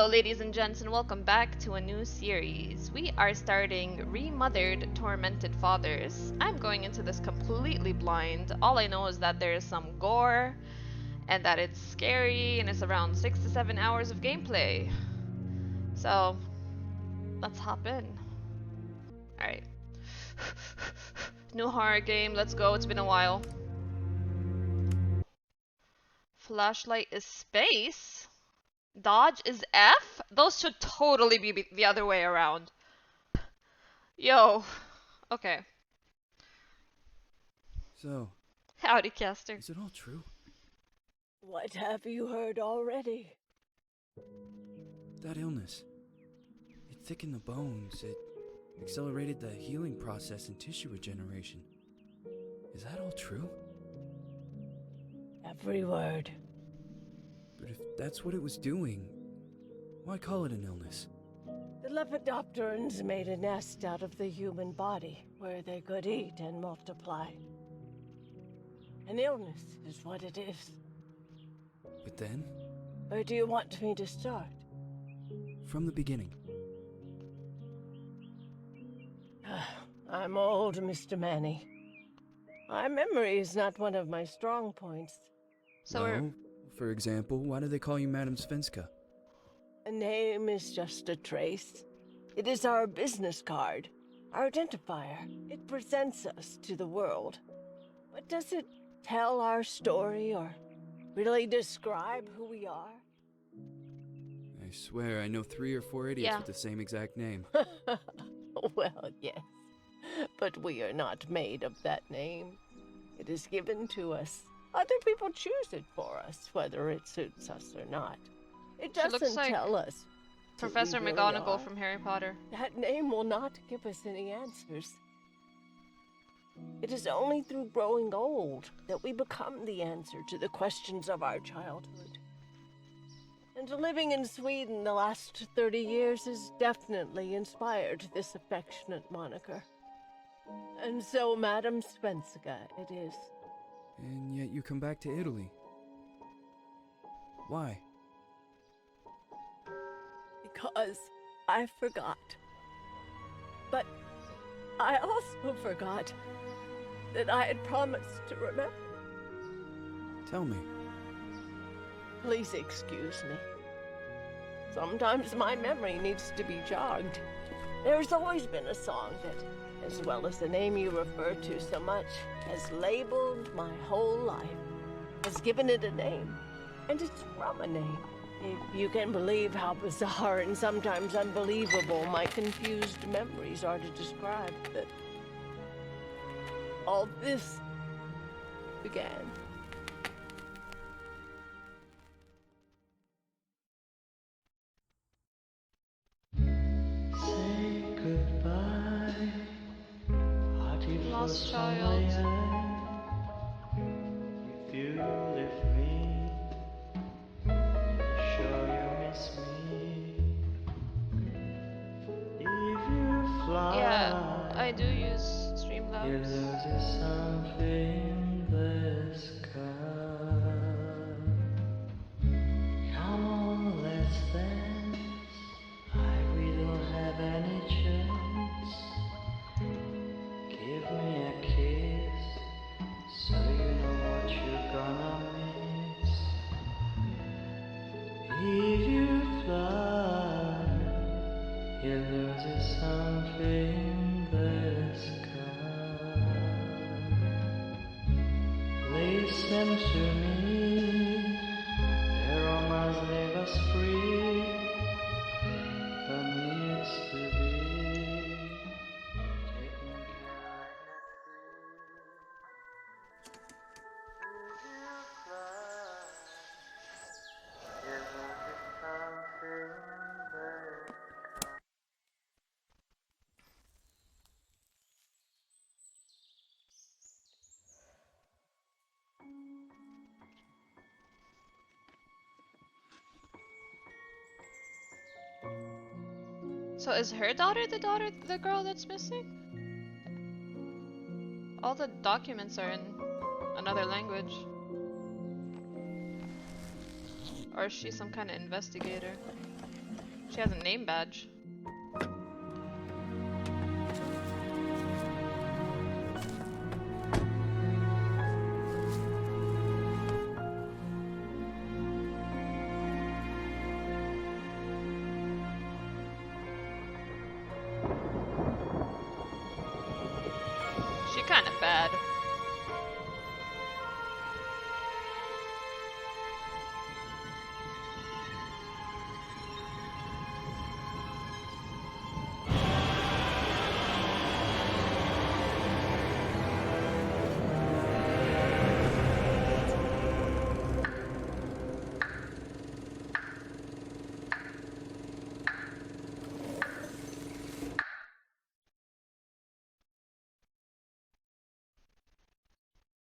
Hello ladies and gents, and welcome back to a new series. We are starting Remothered Tormented Fathers. I'm going into this completely blind. All I know is that there is some gore, and that it's scary, and it's around 6 to 7 hours of gameplay. So, let's hop in. Alright. New horror game, let's go, it's been a while. Flashlight is space? Dodge is F? Those should totally be the other way around. Yo. Okay. So, Howdy, Caster. is it all true? What have you heard already? That illness. It thickened the bones. It accelerated the healing process and tissue regeneration. Is that all true? Every word. But if that's what it was doing, why call it an illness? The Lepidopterans made a nest out of the human body where they could eat and multiply. An illness is what it is. But then, Where do you want me to start? from the beginning. I'm old, Mr. Manny. My memory is not one of my strong points. So we're... For example, why do they call you Madam Svenska? A name is just a trace. It is our business card, our identifier. It presents us to the world. But does it tell our story or really describe who we are? I swear I know 3 or 4 idiots with the same exact name. Well, yes. But we are not made of that name. It is given to us. Other people choose it for us, whether it suits us or not. It doesn't like tell us. Professor McGonagall from Harry Potter. That name will not give us any answers. It is only through growing old that we become the answer to the questions of our childhood. And living in Sweden the last 30 years has definitely inspired this affectionate moniker. And so, Madam Svenska, it is. And yet you come back to Italy. Why? Because I forgot. But I also forgot that I had promised to remember. Tell me. Please excuse me. Sometimes my memory needs to be jogged. There's always been a song that, as well as the name you refer to so much, has labeled my whole life, has given it a name, and it's from a name. If you can believe how bizarre and sometimes unbelievable my confused memories are to describe that all this began. Lost child. If you leave me, sure you miss me. If you fly, Yeah, I do use you Streamlabs. lose something in the sky. Come on, let's dance. We don't have any chance. Give me a kiss, so you know what you're gonna miss. If you fly, you lose something in the sky. Listen to me, the romance leave us free. But needs to be taken care of. So is her daughter the girl that's missing? All the documents are in another language. Or is she some kind of investigator? She has a name badge. She kind of bad.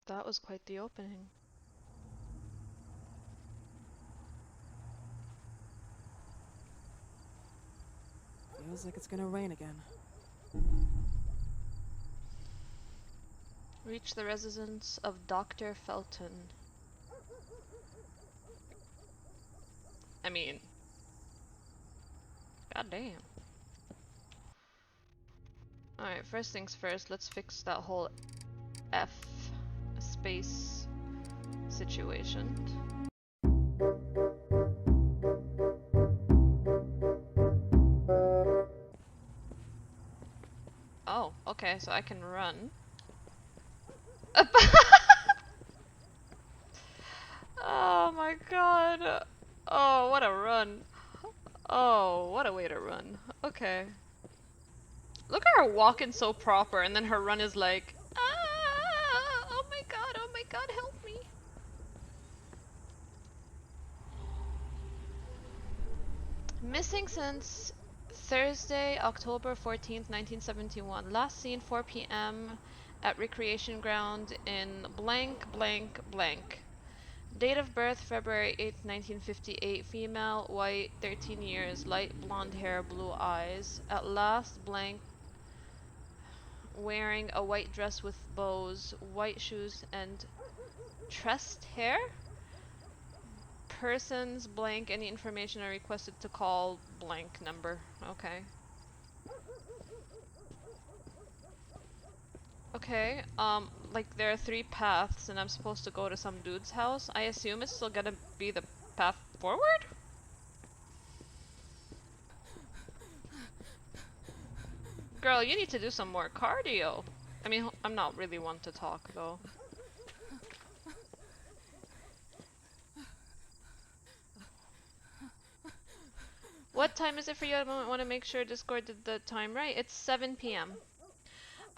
That was quite the opening. Feels like it's gonna rain again. Reach the residence of Dr. Felton. I mean, goddamn. Alright, first things first, let's fix that whole F space situation. Oh, okay, so I can run. Oh my god. Oh, what a run. Oh, what a way to run. Okay. Look at her walking so proper, and then her run is like, ah, oh my god, help me. Missing since Thursday, October 14th, 1971. Last seen 4 p.m. at recreation ground in blank, blank, blank. Date of birth, February 8th, 1958. Female, white, 13 years, light blonde hair, blue eyes. At last, blank, wearing a white dress with bows, white shoes, and tressed hair. Persons, blank, any information are requested to call blank number. Okay. Okay, like there are 3 paths and I'm supposed to go to some dude's house. I assume it's still gonna be the path forward? Girl, you need to do some more cardio. I mean, I'm not really one to talk though. What time is it for you? I want to make sure Discord did the time right. It's 7 p.m.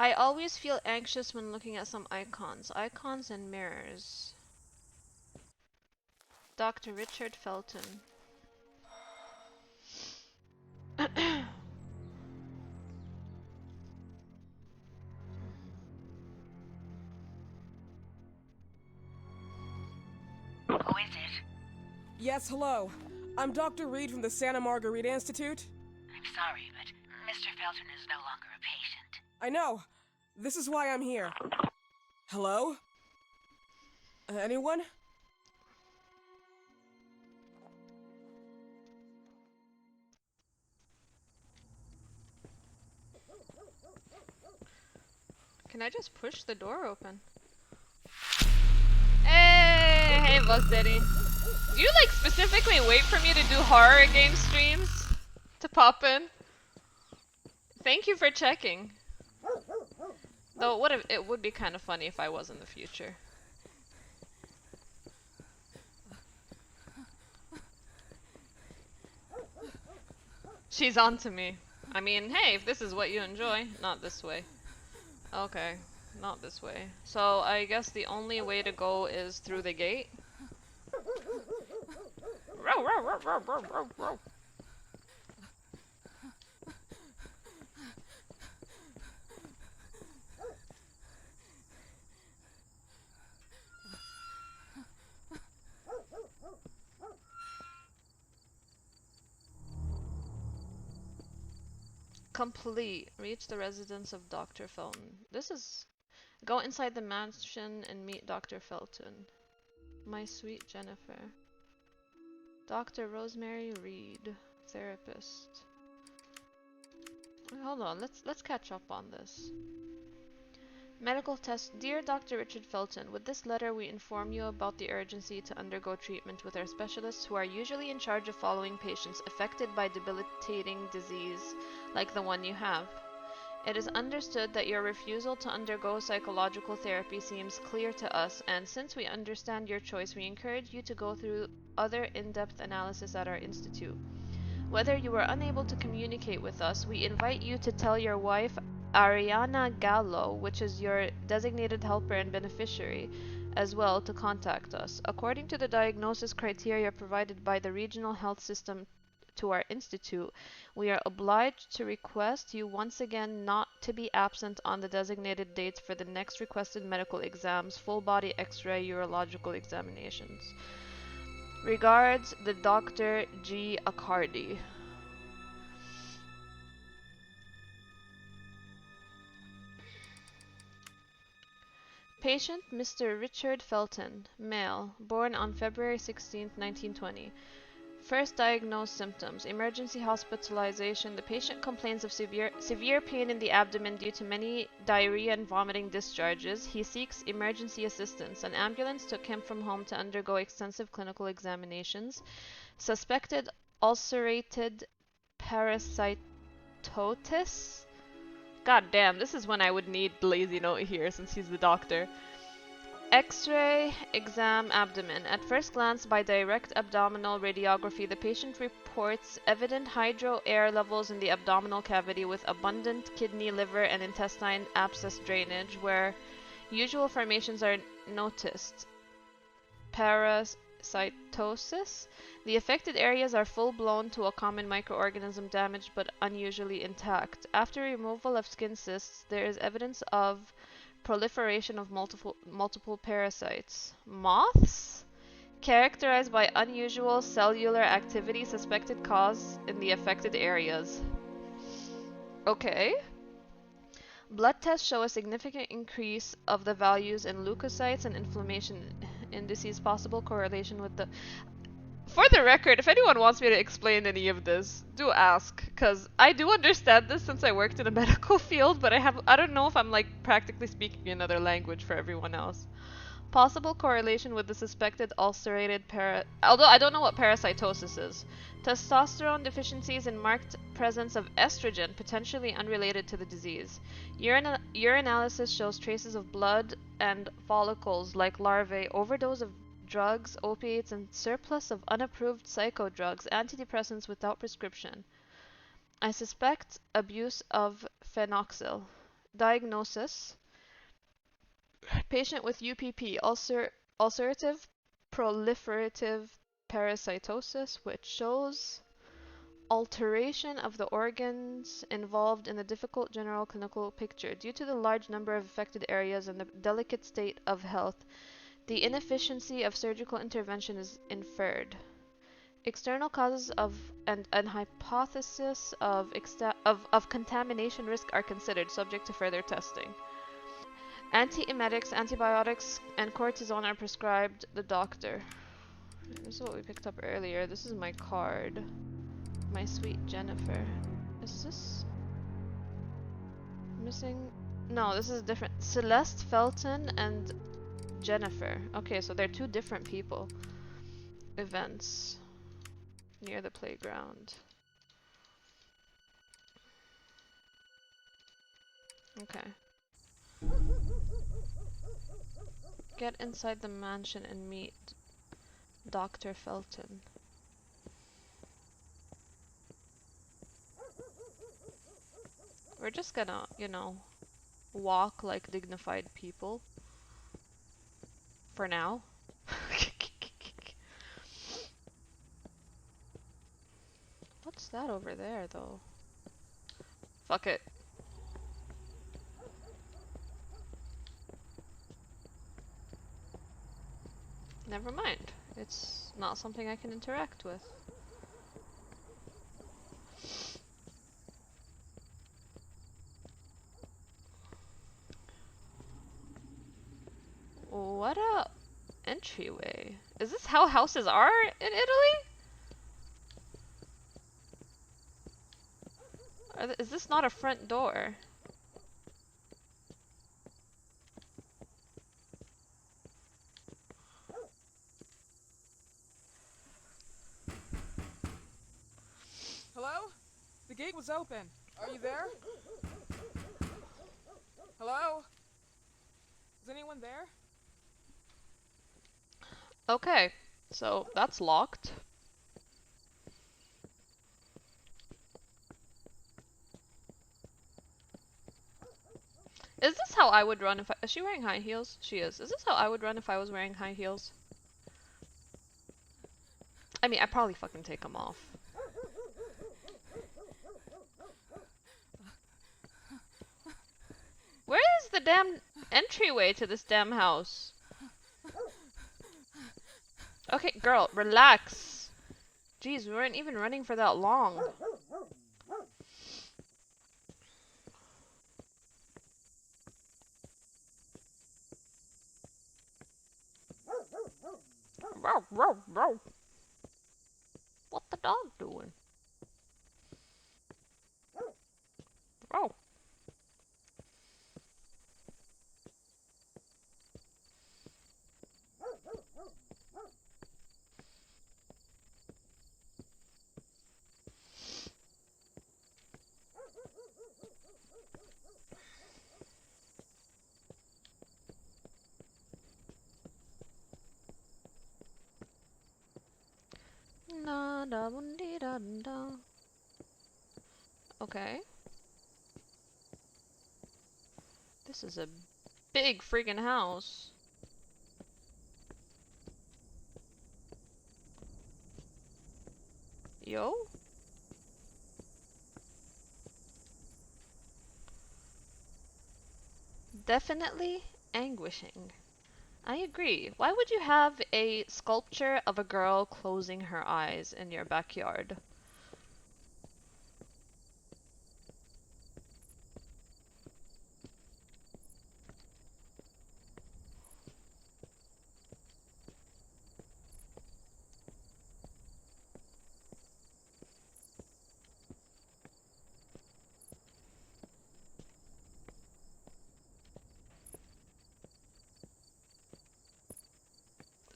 I always feel anxious when looking at some icons. Icons and mirrors. Dr. Richard Felton. Who is it? Yes, hello. I'm Dr. Reed from the Santa Margarita Institute. I'm sorry, but Mr. Felton is no longer a patient. I know. This is why I'm here. Hello? Anyone? Can I just push the door open? Hey, Buzz Daddy. Do you like specifically wait for me to do horror game streams to pop in? Thank you for checking. Though what if it would be kind of funny if I was in the future. She's on to me. I mean, hey, if this is what you enjoy, not this way. Okay, not this way. So I guess the only way to go is through the gate. Row, row, row, row, row, row, row. Complete. Reach the residence of Dr. Felton. This is... Go inside the mansion and meet Dr. Felton. My sweet Jennifer. Dr. Rosemary Reed. Therapist. Hold on, let's catch up on this. Medical test. Dear Dr. Richard Felton, with this letter we inform you about the urgency to undergo treatment with our specialists who are usually in charge of following patients affected by debilitating disease like the one you have. It is understood that your refusal to undergo psychological therapy seems clear to us, and since we understand your choice, we encourage you to go through other in-depth analysis at our institute. Whether you are unable to communicate with us, we invite you to tell your wife, Ariana Gallo, which is your designated helper and beneficiary, as well, to contact us. According to the diagnosis criteria provided by the regional health system to our institute, we are obliged to request you once again not to be absent on the designated dates for the next requested medical exams, full body X-ray, urological examinations. Regards, the Dr. G. Accardi. Patient Mr. Richard Felton, male, born on February 16, 1920. First diagnosed symptoms: emergency hospitalization. The patient complains of severe pain in the abdomen due to many diarrhea and vomiting discharges. He seeks emergency assistance. An ambulance took him from home to undergo extensive clinical examinations. Suspected ulcerated parasitosis. God damn, this is when I would need Lazy Note here since he's the doctor. X-ray, exam, abdomen. At first glance, by direct abdominal radiography, the patient reports evident hydro air levels in the abdominal cavity with abundant kidney, liver, and intestine abscess drainage, where usual formations are noticed. Parasitosis. The affected areas are full-blown to a common microorganism damaged but unusually intact. After removal of skin cysts, there is evidence of proliferation of multiple parasites. Moths? Characterized by unusual cellular activity, suspected cause in the affected areas. Okay. Blood tests show a significant increase of the values in leukocytes and inflammation indices, possible correlation with the... For the record, if anyone wants me to explain any of this, do ask, because I do understand this since I worked in a medical field, but I don't know if I'm like practically speaking another language for everyone else. Possible correlation with the suspected ulcerated although I don't know what parasitosis is. Testosterone deficiencies and marked presence of estrogen, potentially unrelated to the disease. Urinalysis shows traces of blood and follicles like larvae, overdose of drugs, opiates, and surplus of unapproved psychodrugs, antidepressants without prescription. I suspect abuse of phenoxyl. Diagnosis: patient with UPP, ulcerative proliferative parasitosis, which shows alteration of the organs involved in the difficult general clinical picture. Due to the large number of affected areas and the delicate state of health, the inefficiency of surgical intervention is inferred. External causes of and hypothesis of contamination risk are considered, subject to further testing. Antiemetics, antibiotics, and cortisone are prescribed the doctor. This is what we picked up earlier. This is my card. My sweet Jennifer. Is this missing? No, this is different. Celeste Felton and Jennifer. Okay, so they're two different people. Events. Near the playground. Okay. Get inside the mansion and meet Dr. Felton. We're just gonna, you know, walk like dignified people. For now. What's that over there, though? Fuck it. Never mind. It's not something I can interact with. What a entryway. Is this how houses are in Italy? Is this not a front door? Hello? The gate was open. Are you there? Hello? Is anyone there? Okay, so that's locked. Is this how I would run if is she wearing high heels? She is. Is this how I would run if I was wearing high heels? I mean, I'd probably fucking take them off. Where is the damn entryway to this damn house? Okay, girl, relax. Jeez, we weren't even running for that long. Row, row, row. What the dog doing? Row. Na da bun dee da dun da. Okay. This is a big freaking house. Yo? Definitely anguishing. I agree. Why would you have a sculpture of a girl closing her eyes in your backyard?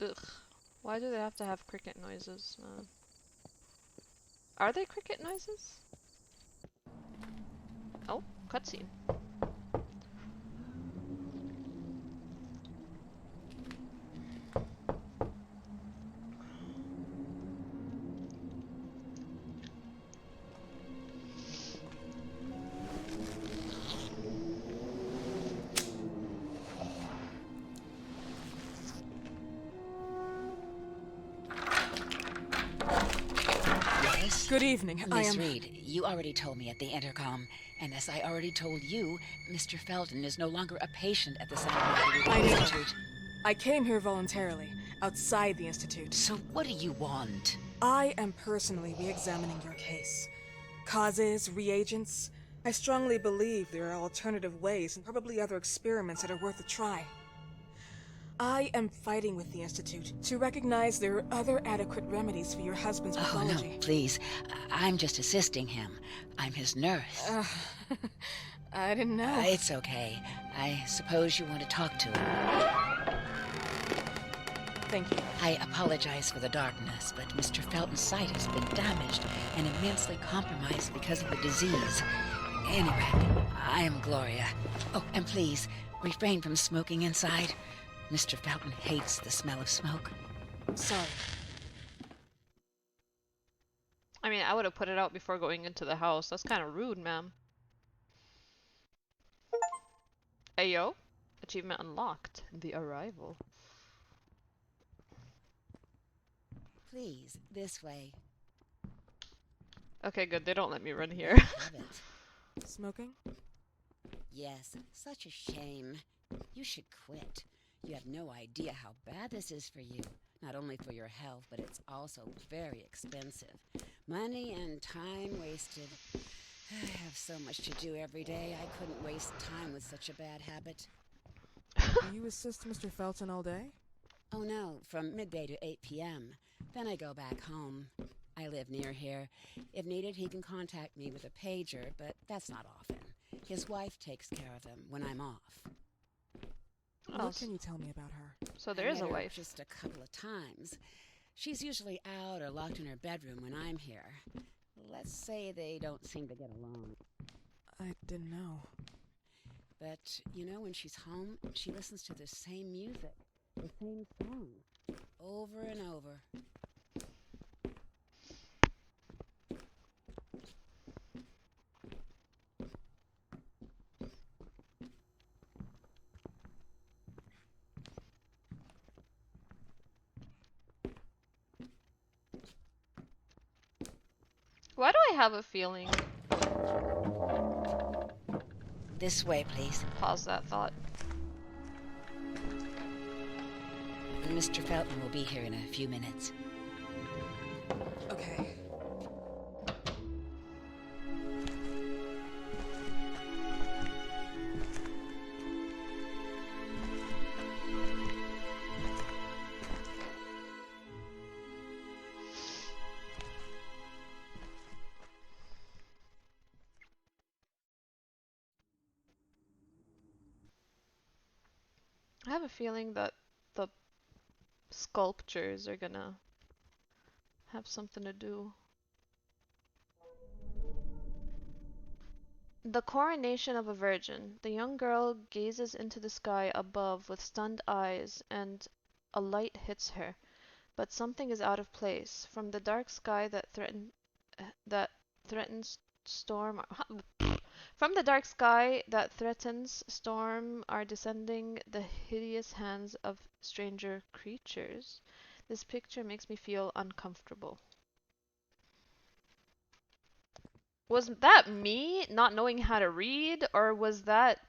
Ugh. Why do they have to have cricket noises, man? Are they cricket noises? Oh, cutscene. Good evening. I Miss am... Reed, you already told me at the intercom, and as I already told you, Mr. Felton is no longer a patient at the Scientific I know. Institute. I came here voluntarily, outside the Institute. So what do you want? I am personally re-examining your case. Causes, reagents. I strongly believe there are alternative ways and probably other experiments that are worth a try. I am fighting with the Institute to recognize there are other adequate remedies for your husband's Oh, pathology. no, please. I'm just assisting him. I'm his nurse. I didn't know. It's okay. I suppose you want to talk to him. Thank you. I apologize for the darkness, but Mr. Felton's sight has been damaged and immensely compromised because of the disease. Anyway, I am Gloria. Oh, and please, refrain from smoking inside. Mr. Felton hates the smell of smoke. Sorry. I mean, I would have put it out before going into the house. That's kind of rude, ma'am. Ayo. Achievement unlocked. The arrival. Please, this way. Okay, good. They don't let me run here. Have it. Smoking? Yes, such a shame. You should quit. You have no idea how bad this is for you. Not only for your health, but it's also very expensive. Money and time wasted. I have so much to do every day. I couldn't waste time with such a bad habit. Do you assist Mr. Felton all day? Oh no, from midday to 8 p.m. Then I go back home. I live near here. If needed, he can contact me with a pager, but that's not often. His wife takes care of him when I'm off. Oh, What can you tell me about her? so there I is a met her wife. just a couple of times. She's usually out or locked in her bedroom when I'm here. Let's say they don't seem to get along. I didn't know. But, you know, when she's home, she listens to the same music, the same song, over and over. Why do I have a feeling? This way, please. Pause that thought. Mr. Felton will be here in a few minutes. Okay. I have a feeling that the sculptures are gonna have something to do. The coronation of a virgin. The young girl gazes into the sky above with stunned eyes, and a light hits her. But something is out of place. From the dark sky that threatens storm. From the dark sky that threatens storm are descending the hideous hands of stranger creatures. This picture makes me feel uncomfortable. Was that me not knowing how to read, or was that...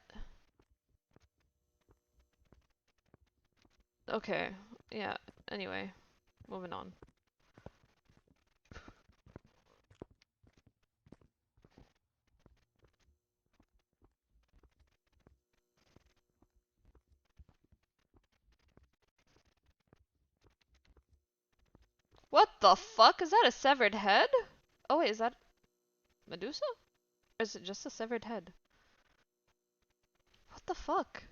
Okay, yeah, anyway, moving on. What the fuck? Is that a severed head? Oh wait, is that Medusa? Or is it just a severed head? What the fuck?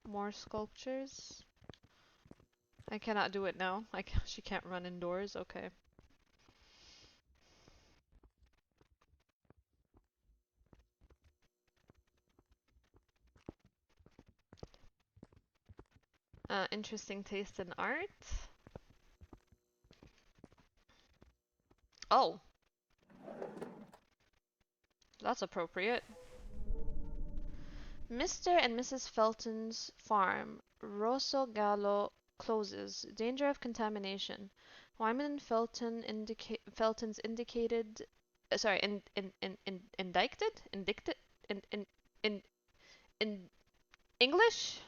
More sculptures? I cannot do it now. She can't run indoors? Okay. Interesting taste in art. Oh, that's appropriate. Mr. and Mrs. Felton's farm, Rosso Gallo, closes. Danger of contamination. Wyman and Felton's indicated, sorry, in, in English?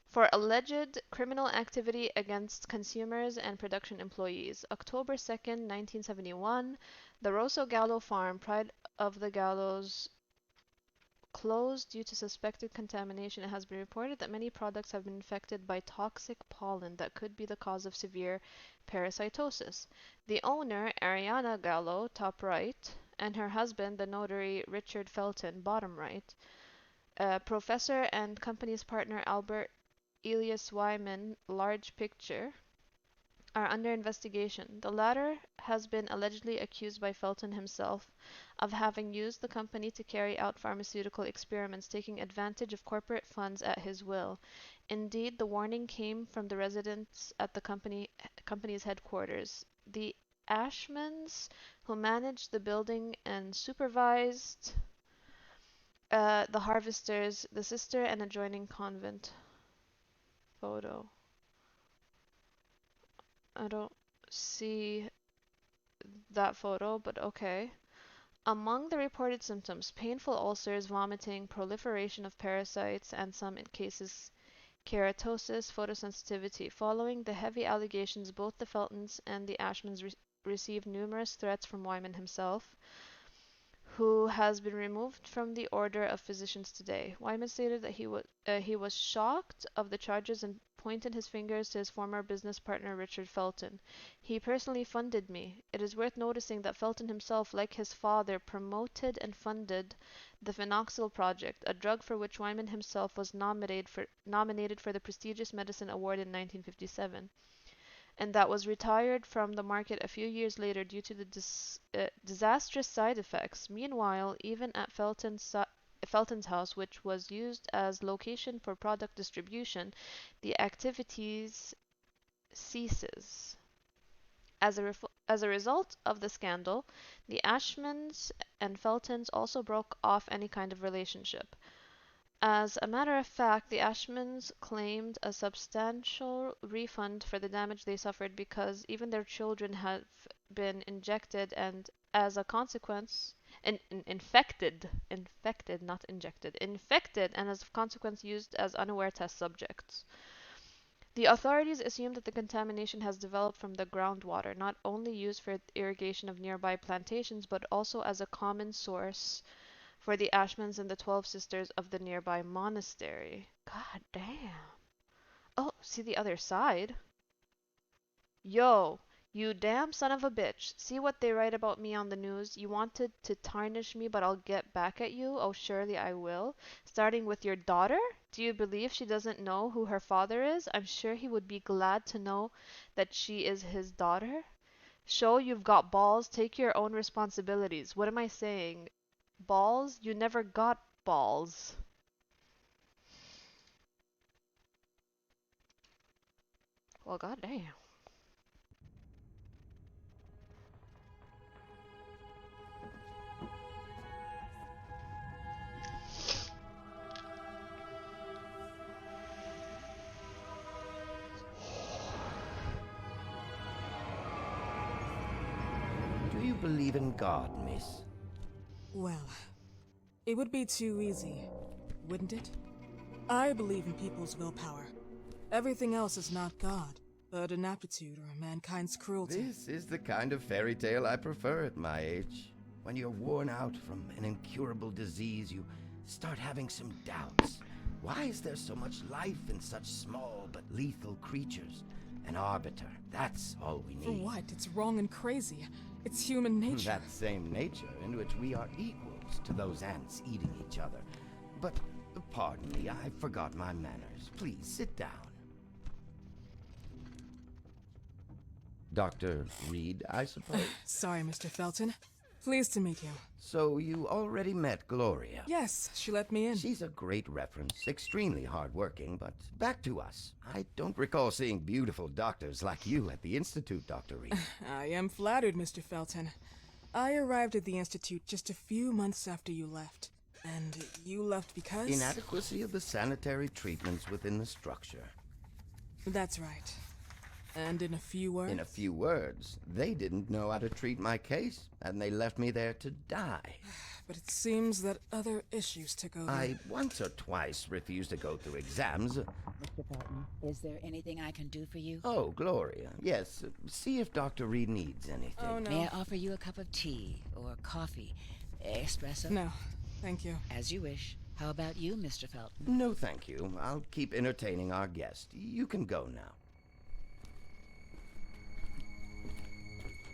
For alleged criminal activity against consumers and production employees. October 2nd, 1971, the Rosso Gallo farm, Pride of the Gallos, closed due to suspected contamination. It has been reported that many products have been infected by toxic pollen that could be the cause of severe parasitosis. The owner, Ariana Gallo, top right, and her husband, the notary Richard Felton, bottom right, professor and company's partner Albert Elias Wyman, large picture, are under investigation. The latter has been allegedly accused by Felton himself of having used the company to carry out pharmaceutical experiments, taking advantage of corporate funds at his will. Indeed, the warning came from the residents at the company's headquarters. The Ashmans, who managed the building and supervised the harvesters, the sister and adjoining convent. Photo. I don't see that photo, but okay. Among the reported symptoms, painful ulcers, vomiting, proliferation of parasites, and some cases keratosis, photosensitivity. Following the heavy allegations, both the Feltons and the Ashmans received numerous threats from Wyman himself, who has been removed from the Order of Physicians today. Wyman stated that he was shocked of the charges and pointed his fingers to his former business partner Richard Felton. He personally funded me. It is worth noticing that Felton himself, like his father, promoted and funded the Phenoxyl Project, a drug for which Wyman himself was nominated for the prestigious Medicine Award in 1957, and that was retired from the market a few years later due to the disastrous side effects. Meanwhile, even at Felton's house, which was used as location for product distribution, the activities ceases. As a result of the scandal, the Ashmans and Feltons also broke off any kind of relationship. As a matter of fact, the Ashmans claimed a substantial refund for the damage they suffered because even their children have been injected and, as a consequence, infected, not injected, infected, and as a consequence used as unaware test subjects. The authorities assume that the contamination has developed from the groundwater, not only used for irrigation of nearby plantations, but also as a common source for the Ashmans and the 12 sisters of the nearby monastery. God damn. Oh, see the other side? Yo, you damn son of a bitch. See what they write about me on the news? You wanted to tarnish me, but I'll get back at you. Oh, surely I will. Starting with your daughter? Do you believe she doesn't know who her father is? I'm sure he would be glad to know that she is his daughter. Show you've got balls. Take your own responsibilities. What am I saying? Balls? You never got balls. Well, goddamn. Do you believe in God, miss? Well, it would be too easy, wouldn't it? I believe in people's willpower. Everything else is not God, but an aptitude or mankind's cruelty. This is the kind of fairy tale I prefer at my age. When you're worn out from an incurable disease, you start having some doubts. Why is there so much life in such small but lethal creatures? An arbiter, that's all we need. For what? It's wrong and crazy. It's human nature. That same nature in which we are equals to those ants eating each other. But, pardon me, I forgot my manners. Please, sit down. Dr. Reed, I suppose? Sorry, Mr. Felton. Pleased to meet you. So you already met Gloria? Yes, she let me in. She's a great reference, extremely hardworking, but back to us. I don't recall seeing beautiful doctors like you at the Institute, Dr. Reed. I am flattered, Mr. Felton. I arrived at the Institute just a few months after you left. And you left because? Inadequacy of the sanitary treatments within the structure. That's right. And in a few words? In a few words, they didn't know how to treat my case, and they left me there to die. But it seems that other issues took over. I once or twice refused to go through exams. Mr. Felton, is there anything I can do for you? Oh, Gloria, yes. See if Dr. Reed needs anything. Oh, no. May I offer you a cup of tea or coffee? Espresso? No, thank you. As you wish. How about you, Mr. Felton? No, thank you. I'll keep entertaining our guest. You can go now.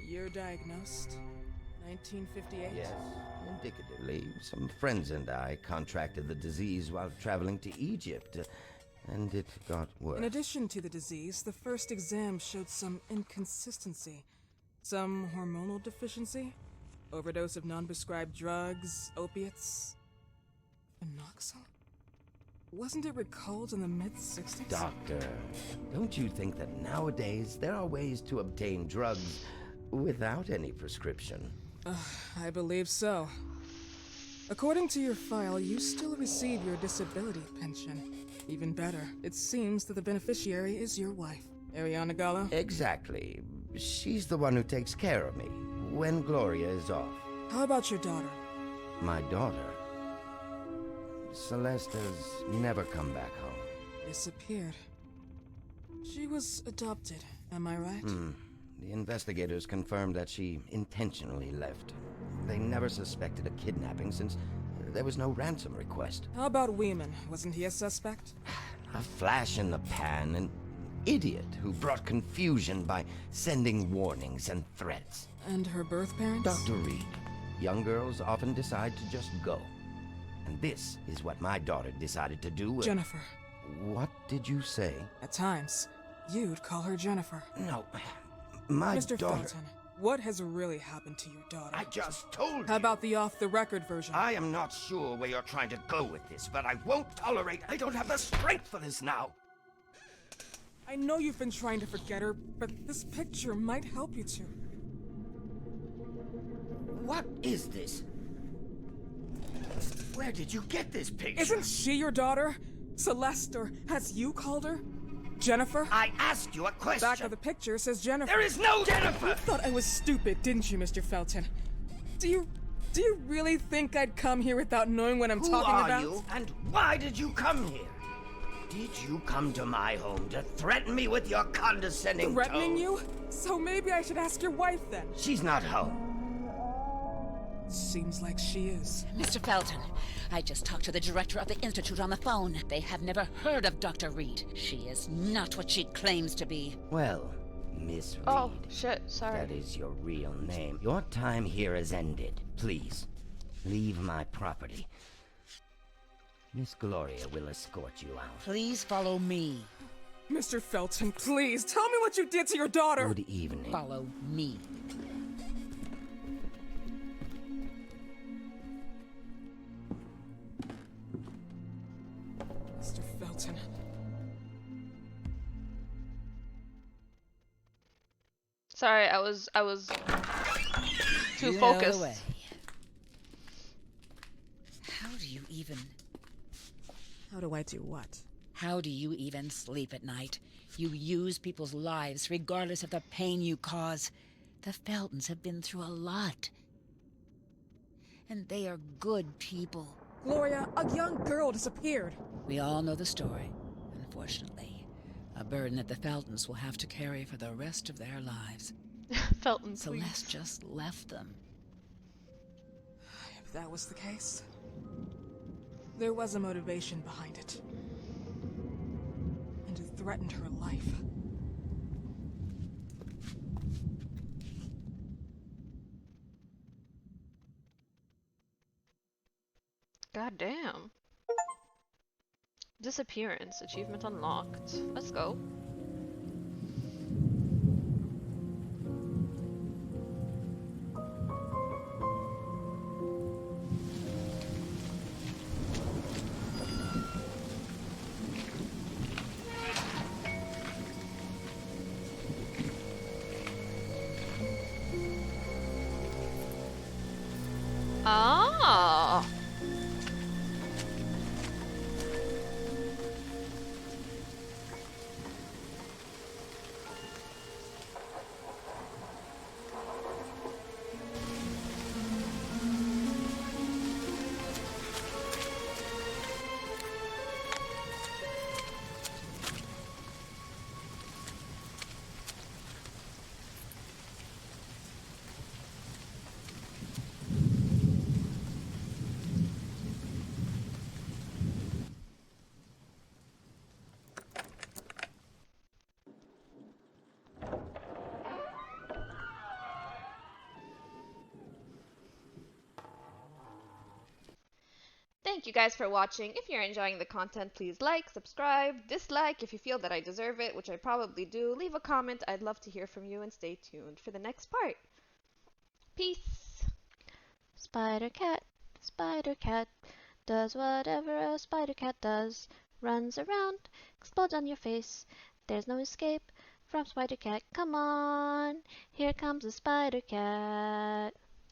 You're diagnosed? 1958? Yes, indicatively. Some friends and I contracted the disease while traveling to Egypt, and it got worse. In addition to the disease, the first exam showed some inconsistency. Some hormonal deficiency? Overdose of non-prescribed drugs, opiates? Phenoxyl? Wasn't it recalled in the mid-60s? Doctor, don't you think that nowadays there are ways to obtain drugs without any prescription? I believe so. According to your file, you still receive your disability pension. Even better, it seems that the beneficiary is your wife, Ariana Gallo. Exactly. She's the one who takes care of me when Gloria is off. How about your daughter? My daughter, Celeste, has never come back home. Disappeared. She was adopted, am I right? The investigators confirmed that she intentionally left. They never suspected a kidnapping since there was no ransom request. How about Weeman? Wasn't he a suspect? A flash in the pan, an idiot who brought confusion by sending warnings and threats. And her birth parents? Dr. Reed, young girls often decide to just go. And this is what my daughter decided to do. Jennifer. What did you say? At times, you'd call her Jennifer. No, my Mr. daughter... Felton, what has really happened to your daughter? I just told you. How about the off-the-record version? I am not sure where you're trying to go with this, but I won't tolerate... I don't have the strength for this now. I know you've been trying to forget her, but this picture might help you to. What is this? Where did you get this picture? Isn't she your daughter? Celeste, or has you called her? Jennifer? I asked you a question. Back of the picture says Jennifer. There is no Jennifer! You thought I was stupid, didn't you, Mr. Felton? Do you really think I'd come here without knowing what I'm talking about? Who are you, and why did you come here? Did you come to my home to threaten me with your condescending Threatening tone? you? So maybe I should ask your wife then. She's not home. Seems like she is. Mr. Felton, I just talked to the director of the Institute on the phone. They have never heard of Dr. Reed. She is not what she claims to be. Well, Miss Reed. Oh, shit, sorry. That is your real name. Your time here has ended. Please, leave my property. Miss Gloria will escort you out. Please follow me. Mr. Felton, please, tell me what you did to your daughter! Good evening. Follow me. Mr. Felton. Sorry, I was too Get focused. away. How do you even... How do I do what? How do you even sleep at night? You use people's lives regardless of the pain you cause. The Feltons have been through a lot. And they are good people. Gloria, a young girl disappeared. We all know the story, unfortunately. A burden that the Feltons will have to carry for the rest of their lives. Felton, please. Celeste just left them. If that was the case, there was a motivation behind it. And it threatened her life. God damn. Disappearance. Achievement unlocked. Let's go. Ah. Thank you guys for watching. If you're enjoying the content, please like, subscribe, dislike if you feel that I deserve it, which I probably do. Leave a comment. I'd love to hear from you, and stay tuned for the next part. Peace. Spider cat does whatever a spider cat does. Runs around, explodes on your face. There's no escape from Spider Cat. Come on, here comes the Spider Cat.